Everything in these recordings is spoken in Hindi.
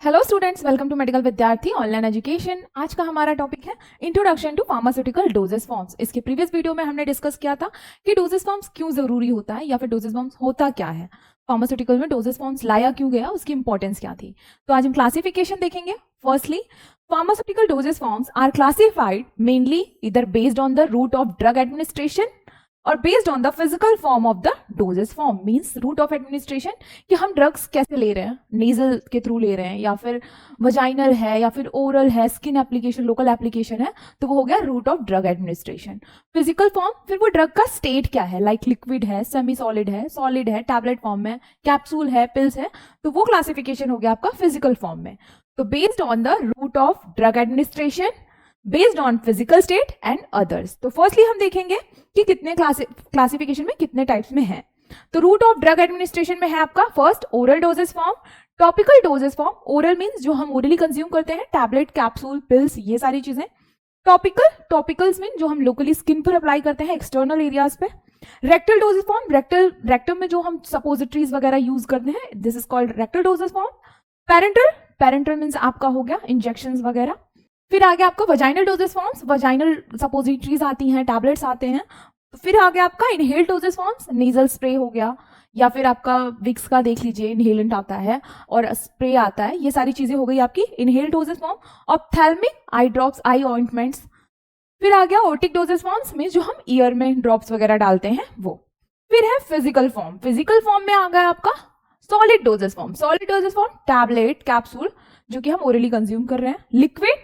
Hello students, welcome to medical Vidyarthi online education. आज का हमारा टॉपिक है introduction to pharmaceutical doses forms. इसके प्रीवियस वीडियो में हमने डिस्कस किया था कि डोजेस फॉर्म्स क्यों जरूरी होता है या फिर डोजेस फॉर्म्स होता क्या है, फार्मास्यूटिकल में डोजेस फॉर्म्स लाया क्यों गया, उसकी इंपॉर्टेंस क्या थी। तो आज हम क्लासिफिकेशन देखेंगे। Firstly, pharmaceutical doses forms are classified mainly इधर based on the route of drug administration और based on the physical form of the doses form. Means route of administration कि हम ड्रग्स कैसे ले रहे हैं, नेजल के थ्रू ले रहे हैं या फिर वजाइनल है या फिर ओरल है, स्किन एप्लीकेशन, लोकल एप्लीकेशन है, तो वो हो गया route of drug administration. Physical form, फिर वो ड्रग का स्टेट क्या है, लाइक लिक्विड है, सेमी सॉलिड है, टैबलेट फॉर्म में, कैप्सूल है, पिल्स है, तो वो क्लासिफिकेशन हो गया आपका फिजिकल फॉर्म में। तो based on the route of drug administration, based on physical state and others. तो फर्स्टली हम देखेंगे कि कितने क्लासिफिकेशन में कितने टाइप्स में है। तो रूट ऑफ ड्रग एडमिनिस्ट्रेशन में है आपका first oral doses form, topical doses form. Oral means जो हम ओरली कंज्यूम करते हैं, टैबलेट, कैप्सूल, पिल्स, ये सारी चीजें। टॉपिकल्स मीन जो हम लोकली स्किन पर अप्लाई करते हैं एक्सटर्नल एरियाज पे। रेक्टल डोजेस फॉर्म, रेक्टम में जो हम सपोजिटरीज वगैरह यूज करते हैं, this is called rectal doses form. Parental means आपका हो गया इंजेक्शंस वगैरह। फिर आगे आपका vaginal doses forms, vaginal suppositories आती हैं, टैबलेट्स आते हैं। फिर आगे आपका inhale doses forms, nasal spray हो गया या फिर आपका विक्स का देख लीजिए इनहेलेंट आता है और स्प्रे आता है, ये सारी चीजें हो गई आपकी inhale doses form. Ophthalmic, eye drops, eye ointments. फिर आ गया ओटिक डोजेस फॉर्म्स में जो हम ईयर में ड्रॉप्स वगैरह डालते हैं वो। फिर है फिजिकल फॉर्म, फिजिकल फॉर्म में आ गया आपका solid doses form. Solid doses form tablet, capsule जो कि हम ओरली कंज्यूम कर रहे हैं, लिक्विड,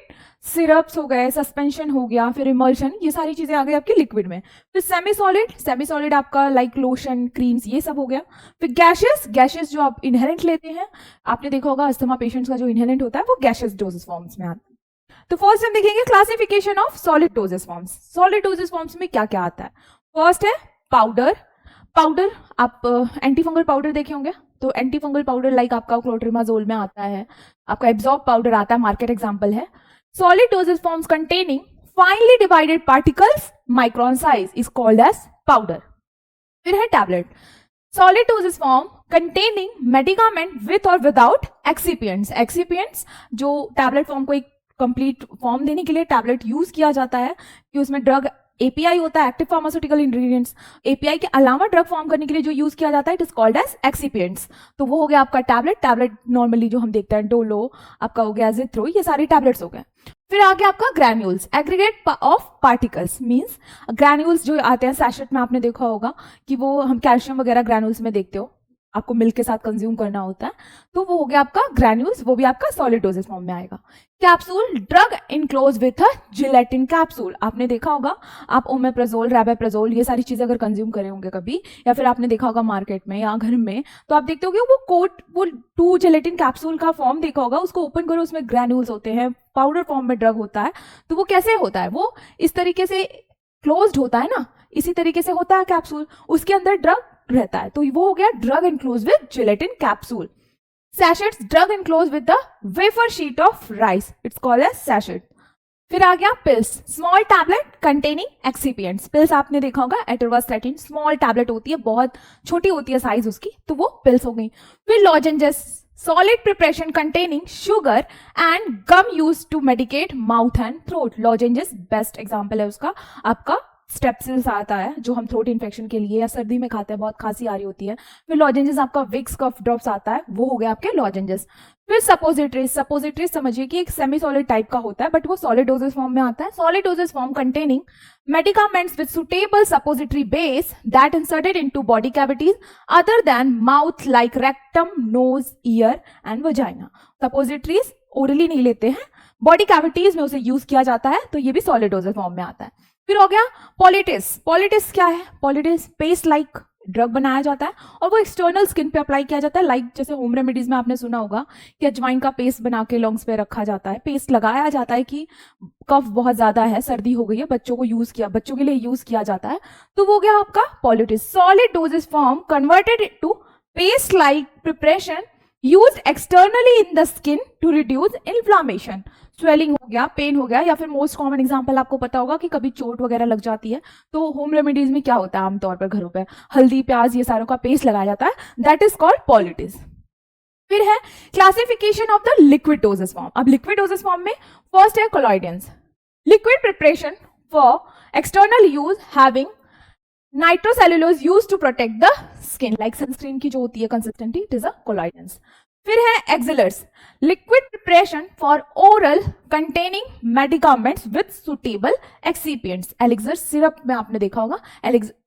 सिरप्स हो गए, सस्पेंशन हो गया, फिर इमल्शन, ये सारी चीजें आ गई आपकी लिक्विड में। फिर सेमी सॉलिड आपका लाइक लोशन, क्रीम्स, ये सब हो गया। फिर गैसेस जो आप इनहेलेंट लेते हैं, आपने देखा होगा अस्थमा पेशेंट्स का जो इनहेलेंट होता है वो गैसेस डोजेस फॉर्म्स में आता है। तो फर्स्ट हम देखेंगे classification of solid doses forms. Solid doses forms में क्या क्या आता है। फर्स्ट है पाउडर। आप एंटीफंगल पाउडर देखे होंगे, तो एंटीफंगल पाउडर लाइक आपका क्लोट्रिमाजोल में आता है, आपका एब्जॉर्ब पाउडर आता है, मार्केट एग्जांपल है। Solid dosage forms containing finely divided particles micron size is called as powder. फिर है tablet, solid dosage form containing medicament with or without excipients जो टैबलेट फॉर्म को एक कंप्लीट फॉर्म देने के लिए टैबलेट यूज किया जाता है कि उसमें ड्रग एपीआई होता है, एक्टिव फार्मास्यूटिकल इंग्रेडिएंट्स। एपीआई के अलावा ड्रग फॉर्म करने के लिए जो यूज किया जाता है it is called as excipients. तो वो हो गया आपका टैबलेट नॉर्मली जो हम देखते हैं डोलो, आपका हो गया जिथ्रो, ये सारे टैबलेट्स हो गए। फिर आगे आपका granules, aggregate of particles, means granules जो आते हैं सैशेट में, आपने देखा होगा कि वो हम कैल्शियम वगैरह ग्रैन्यूल्स में देखते हो, आपको मिल्क के साथ कंज्यूम करना होता है, तो वो हो गया आपका ग्रैन्यूल्स, वो भी आपका सॉलिड डोजेस फॉर्म में आएगा। Capsule, drug enclose with a gelatin capsule, आपने देखा होगा आप ओमेप्राजोल, रैबेप्राजोल, ये सारी चीजें अगर कंज्यूम करे होंगे कभी या फिर आपने देखा होगा मार्केट में या घर में, तो आप देखते होंगे वो 2 जिलेटिन कैप्सूल का फॉर्म देखा होगा, उसको ओपन करो, उसमें ग्रैन्यूल्स होते हैं, पाउडर फॉर्म में ड्रग होता है। तो वो कैसे होता है, वो इस तरीके से क्लोज्ड होता है ना, इसी तरीके से होता है कैप्सूल, उसके अंदर ड्रग रहता है, तो वो हो गया drug enclose with gelatin capsule. Sachets, drug enclose with the wafer sheet of rice, it's called as sachet. फिर आ गया pills, small tablet containing excipients. Pills आपने देखा होगा एटरवास्टैटिन, स्मॉल टैबलेट होती है, बहुत छोटी होती है साइज उसकी, तो वो पिल्स हो गई। फिर lozenges, solid preparation containing sugar and gum use to medicate mouth and throat. Lozenges best example है उसका, आपका स्टेप्सिल्स आता है जो हम थ्रोट इन्फेक्शन के लिए या सर्दी में खाते हैं, बहुत खांसी आ रही होती है। फिर लॉजेंजेस आपका विक्स कफ ड्रॉप्स आता है, वो हो गया आपके लॉजेंजेस। फिर सपोजिटरीज समझिए कि एक सेमी सॉलिड टाइप का होता है बट वो सॉलिड डोजेस फॉर्म में आता है। Solid doses form containing medicaments with suitable suppository base that inserted into body cavities other than mouth like rectum, nose, ear and vagina. Suppositories orally नहीं लेते हैं, body cavities में उसे यूज किया जाता है, तो ये भी solid dosage form में आता है। फिर हो गया पॉलिटिस क्या है, पॉलिटिस पेस्ट लाइक ड्रग बनाया जाता है और वो एक्सटर्नल स्किन पे अप्लाई किया जाता है, लाइक जैसे होम रेमेडीज में आपने सुना होगा कि अजवाइन का पेस्ट बना के लंग्स पे रखा जाता है, पेस्ट लगाया जाता है कि कफ बहुत ज्यादा है, सर्दी हो गई है, बच्चों के लिए यूज किया जाता है, तो वो गया आपका poultice. Solid doses form converted to paste like preparation used externally in the skin to reduce inflammation. Swelling हो गया, पेन हो गया, या फिर मोस्ट कॉमन एग्जांपल आपको पता होगा कि कभी चोट वगैरह लग जाती है तो होम रेमेडीज में क्या होता है, आमतौर पर घरों पे हल्दी, प्याज, ये सारों का पेस्ट लगाया जाता है, दैट इज कॉल्ड पॉलिटिस। फिर है classification of the liquid dosage form. अब लिक्विड डोजेस फॉर्म में फर्स्ट है collodions, liquid preparation for external use having nitrocellulose use to protect the skin, like sunscreen की जो होती है consistency, it is a collodions. फिर है elixirs, liquid preparation for oral containing medicaments with suitable excipients. Elixir syrup में आपने देखा होगा,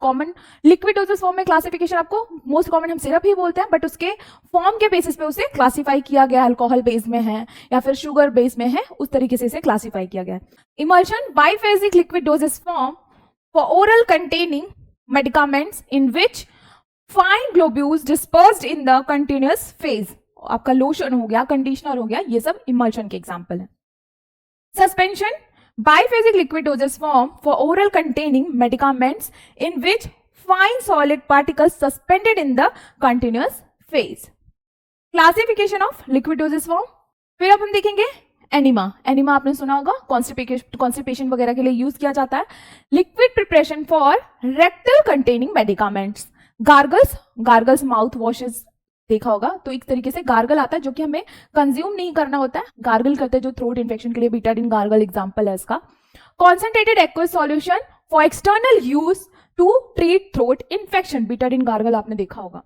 कॉमन लिक्विड डोजेस फॉर्म में क्लासिफिकेशन आपको मोस्ट कॉमन हम सिरप ही बोलते हैं, बट उसके फॉर्म के बेसिस पे उसे क्लासिफाई किया गया, अल्कोहल बेस में है या फिर शुगर बेस में है, उस तरीके से इसे क्लासिफाई किया गया। Emulsion biphasic liquid dosage form for oral containing medicaments in which fine globules dispersed in the continuous phase, आपका लोशन हो गया, कंडीशनर हो गया, ये सब इमल्शन के एग्जांपल है। Suspension biphasic liquid dosage form for oral containing medicaments in which fine solid particles suspended in the continuous phase. Classification of liquid dosage form, फिर अब हम देखेंगे एनिमा। एनिमा आपने सुना होगा, कॉन्स्टिपेशन वगैरह के लिए यूज किया जाता है। Liquid preparation for rectal containing medicaments. Gargles mouth washes देखा होगा, तो एक तरीके से गार्गल आता है जो कि हमें कंज्यूम नहीं करना होता है, गार्गल करते हैं जो थ्रोट इन्फेक्शन के लिए, बीटाडिन गार्गल एग्जांपल है इसका। Concentrated aqueous solution for external use to treat throat infection, Betadine gargle आपने देखा होगा।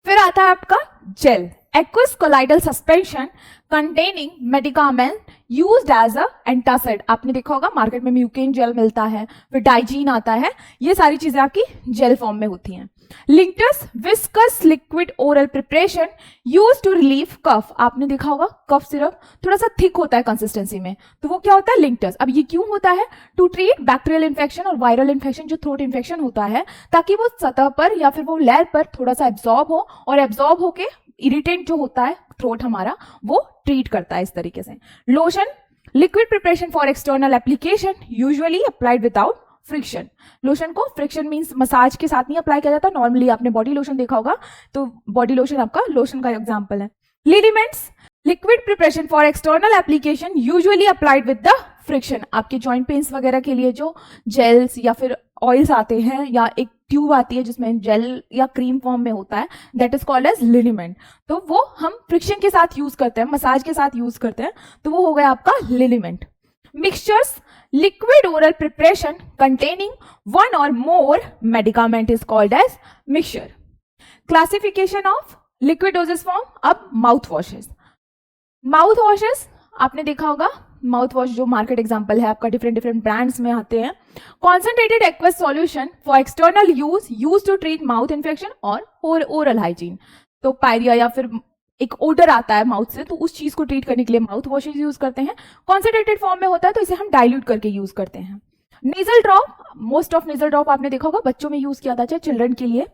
फिर आता है आपका gel, aqueous colloidal suspension containing medicament used as a antacid, आपने देखा होगा मार्केट में म्यूकेन जेल मिलता है, फिर डाइजीन आता है, ये सारी चीजें आपकी जेल फॉर्म में होती हैं। Linctus viscous liquid oral preparation use to relieve cough, आपने देखा होगा कफ सिरप थोड़ा सा थिक होता है कंसिस्टेंसी में, तो वो क्या होता है लिंक्टस। अब ये क्यों होता है, टू ट्रीट बैक्टीरियल इन्फेक्शन और वायरल इन्फेक्शन, जो थ्रोट इन्फेक्शन होता है, ताकि वो सतह पर या फिर वो लेयर पर थोड़ा सा एब्जॉर्ब हो, और एब्जॉर्ब होके इरिटेंट जो होता है थ्रोट हमारा, वो ट्रीट करता है इस तरीके से। Lotion liquid preparation for external application usually applied without friction. Lotion को फ्रिक्शन मींस मसाज के साथ नहीं अप्लाई किया जाता, नॉर्मली आपने बॉडी लोशन देखा होगा, तो बॉडी लोशन आपका लोशन का एग्जांपल है। Liniments liquid preparation for external application usually applied with the friction, आपके जॉइंट पेन्स वगैरह के लिए जो जेल्स या फिर ऑयल्स आते हैं, या एक ट्यूब आती है जिसमें जेल या क्रीम फॉर्म में होता है, दैट इज कॉल्ड एज लिनीमेंट, तो वो हम फ्रिक्शन के साथ यूज करते हैं, मसाज के साथ यूज करते हैं, तो वो हो गया आपका liniment. Mixtures liquid oral preparation containing one और more medicament is called as mixture. Classification of liquid dosage form, अब माउथ वॉशेस। माउथ वॉशेस आपने देखा होगा, माउथ वॉश जो मार्केट एग्जांपल है आपका, डिफरेंट ब्रांड्स में आते हैं। Concentrated aqueous solution for external use to treat mouth infection और ओरल हाइजीन, तो पायरिया या फिर एक ओडर आता है माउथ से, तो उस चीज को ट्रीट करने के लिए माउथ वॉशेस यूज करते हैं। कॉन्सेंट्रेटेड फॉर्म में होता है तो इसे हम डाइल्यूट करके यूज करते हैं। Nasal drop, most of nasal drop आपने देखा होगा बच्चों में यूज किया जाता है, चिल्ड्रन के लिए।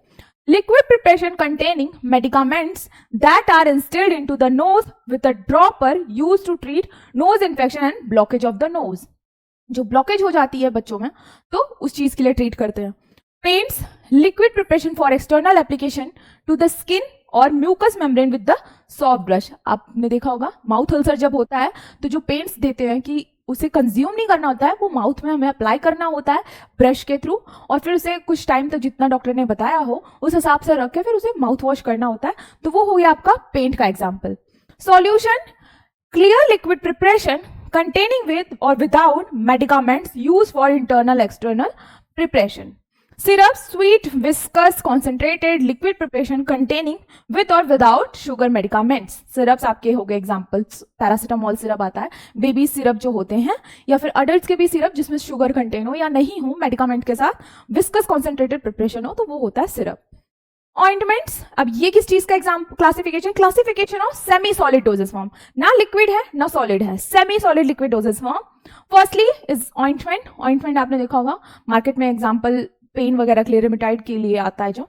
Liquid preparation containing medicaments that are instilled into the nose with a dropper used to treat nose infection and blockage of the nose, जो ब्लॉकेज हो जाती है बच्चों में, तो उस चीज के लिए ट्रीट करते हैं। Paints liquid preparation for external application to the skin और mucous membrane with the soft brush, आपने देखा होगा माउथ अल्सर जब होता है तो जो पेंट्स देते हैं कि उसे कंज्यूम नहीं करना होता है, वो माउथ में हमें अप्लाई करना होता है ब्रश के थ्रू, और फिर उसे कुछ टाइम तक जितना डॉक्टर ने बताया हो उस हिसाब से रख के फिर उसे माउथ वॉश करना होता है, तो वो हो गया आपका पेंट का example. Solution clear liquid preparation containing with और without medicaments use for internal external preparation. Syrup sweet viscous concentrated liquid preparation containing with और विदाउट शुगर मेडिकामेंट्स। सिरप्स आपके हो गए एग्जांपल्स, पैरासिटामोल सिरप आता है, बेबी सिरप जो होते हैं, या फिर अडल्ट्स के भी सिरप जिसमें शुगर कंटेन हो या नहीं हो, मेडिकामेंट के साथ विस्कस कॉन्सेंट्रेटेड प्रिपरेशन हो, तो वो होता है सिरप। ऑइंटमेंट्स, अब ये किस चीज का example, classification of semi solid doses form, ना लिक्विड है ना सॉलिड है, semi solid liquid dosage form. Firstly is ointment, ointment आपने देखा होगा मार्केट में एग्जाम्पल पेन वगैरह के लिए, रेमेटाइड के लिए आता है जो।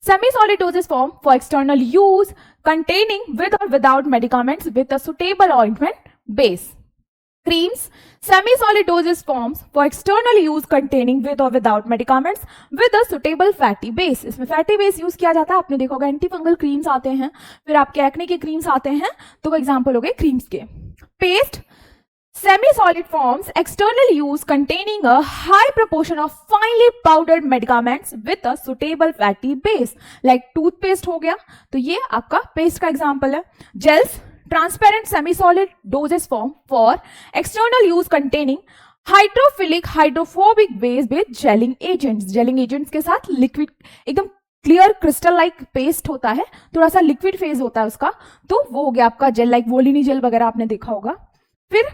Semi solid doses form for external use containing with और without medicaments with a suitable ointment base. Creams, semi-solid dosage forms for external use containing with or without medicaments with a suitable fatty base. इसमें fatty base यूज किया जाता है, आपने देखा होगा एंटीफंगल क्रीम्स आते हैं, फिर आपके एक्ने के क्रीम्स आते हैं, तो वो एग्जाम्पल हो गए क्रीम्स के। Paste Semi-solid forms external use containing a high proportion of finely powdered medicaments with a suitable fatty base. Like toothpaste हो गया, तो ये आपका पेस्ट का एग्जाम्पल है. Gels, transparent semi-solid dosage form for external use containing hydrophilic hydrophobic base with gelling agents. Gelling agents के साथ लिक्विड एकदम क्लियर क्रिस्टल लाइक पेस्ट होता है, थोड़ा सा लिक्विड फेज होता है उसका, तो वो हो गया आपका जेल. लाइक वोलिनी जेल वगैरह आपने देखा होगा. फिर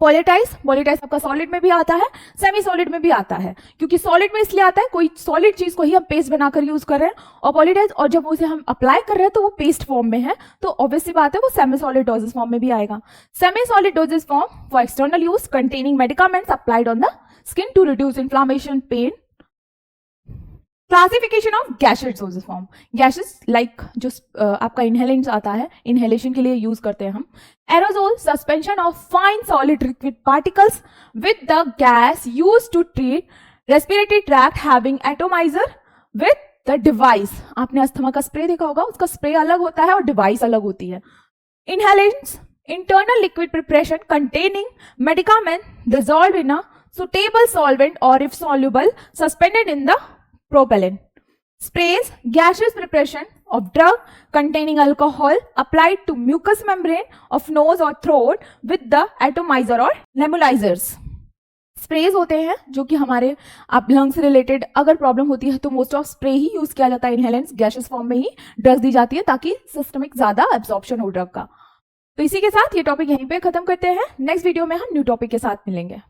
पॉलिटाइज. पॉलिटाइज आपका सॉलिड में भी आता है, सेमी सॉलिड में भी आता है. क्योंकि सॉलिड में इसलिए आता है, कोई सॉलिड चीज को ही हम पेस्ट बनाकर यूज कर रहे हैं, और पॉलिटाइज और जब उसे हम अप्लाई कर रहे हैं तो वो पेस्ट फॉर्म में है, तो ऑब्वियसली बात है वो सेमी सॉलिड डोजेस फॉर्म में भी आएगा. Semi solid doses form for external use containing medicaments applied on the skin to reduce inflammation, pain. Classification of gases doses form. Gases like जो आपका इनहेलेंट्स आता है, इनहेलेशन के लिए यूज करते हैं हम. Aerosol, suspension of fine solid liquid particles with the gas use to treat respiratory tract having atomizer with the device. आपने अस्थमा का स्प्रे देखा होगा, उसका स्प्रे अलग होता है और डिवाइस अलग होती है. Inhalants, internal liquid preparation containing medicament dissolved in a suitable solvent or if soluble suspended in the propellant. Sprays, gaseous preparation of drug containing alcohol applied to mucous membrane of nose or throat with the atomizer or nebulizers. Sprays होते हैं जो कि हमारे आप लंग्स रिलेटेड अगर प्रॉब्लम होती है तो most of spray he use किया जाता है. इनहेलेंट्स गैसेस फॉर्म में ही ड्रग्स दी जाती है ताकि सिस्टमिक ज्यादा एब्जॉर्प्शन हो ड्रग का. तो इसी के साथ ये टॉपिक यहीं पे खत्म करते हैं. नेक्स्ट वीडियो में हम न्यू टॉपिक के साथ मिलेंगे.